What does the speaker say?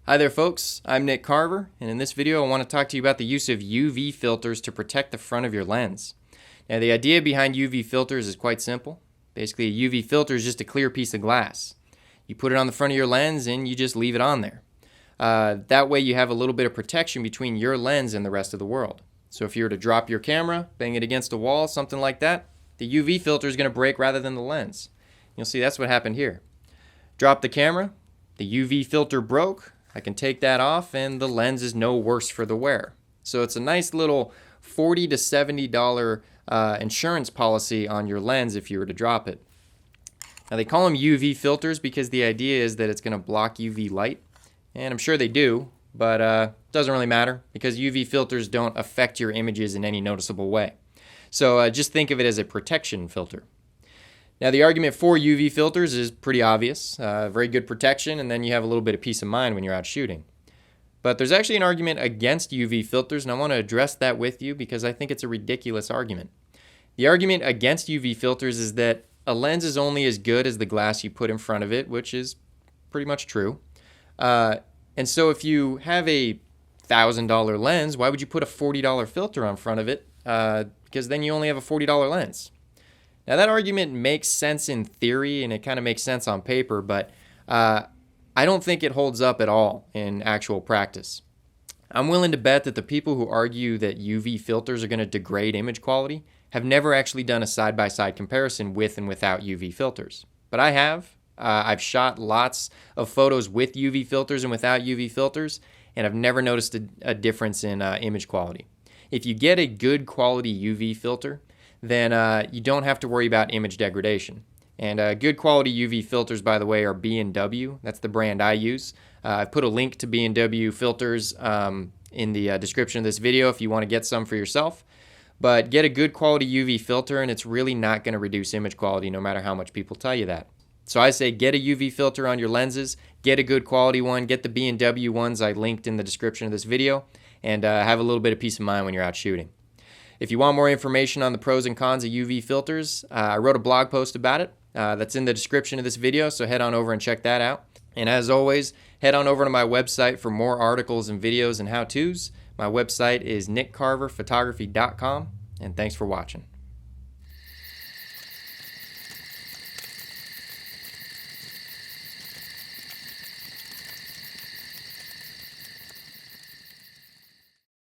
Hi there folks, I'm Nick Carver, and in this video I want to talk to you about the use of UV filters to protect the front of your lens. Now the idea behind UV filters is quite simple. Basically a UV filter is just a clear piece of glass. You put it on the front of your lens and you just leave it on there. That way you have a little bit of protection between your lens and the rest of the world. So if you were to drop your camera, bang it against a wall, something like that, the UV filter is going to break rather than the lens. You'll see that's what happened here. Drop the camera, the UV filter broke. I can take that off and the lens is no worse for the wear. So it's a nice little $40 to $70 insurance policy on your lens if you were to drop it. Now they call them UV filters because the idea is that it's going to block UV light. And I'm sure they do, but it doesn't really matter because UV filters don't affect your images in any noticeable way. So just think of it as a protection filter. Now the argument for UV filters is pretty obvious, very good protection, and then you have a little bit of peace of mind when you're out shooting. But there's actually an argument against UV filters, and I want to address that with you because I think it's a ridiculous argument. The argument against UV filters is that a lens is only as good as the glass you put in front of it, which is pretty much true. And so if you have a $1,000 lens, why would you put a $40 filter on front of it? Because then you only have a $40 lens. Now that argument makes sense in theory and it kind of makes sense on paper, but I don't think it holds up at all in actual practice. I'm willing to bet that the people who argue that UV filters are going to degrade image quality have never actually done a side-by-side comparison with and without UV filters. But I have. I've shot lots of photos with UV filters and without UV filters, and I've never noticed a difference in image quality. If you get a good quality UV filter, then you don't have to worry about image degradation. And good quality UV filters, by the way, are B&W. That's the brand I use. I've put a link to B&W filters in the description of this video if you want to get some for yourself. But get a good quality UV filter and it's really not going to reduce image quality no matter how much people tell you that. So I say get a UV filter on your lenses, get a good quality one, get the B&W ones I linked in the description of this video, and have a little bit of peace of mind when you're out shooting. If you want more information on the pros and cons of UV filters, I wrote a blog post about it. That's in the description of this video, so head on over and check that out. And as always, head on over to my website for more articles and videos and how-tos. My website is nickcarverphotography.com, and thanks for watching.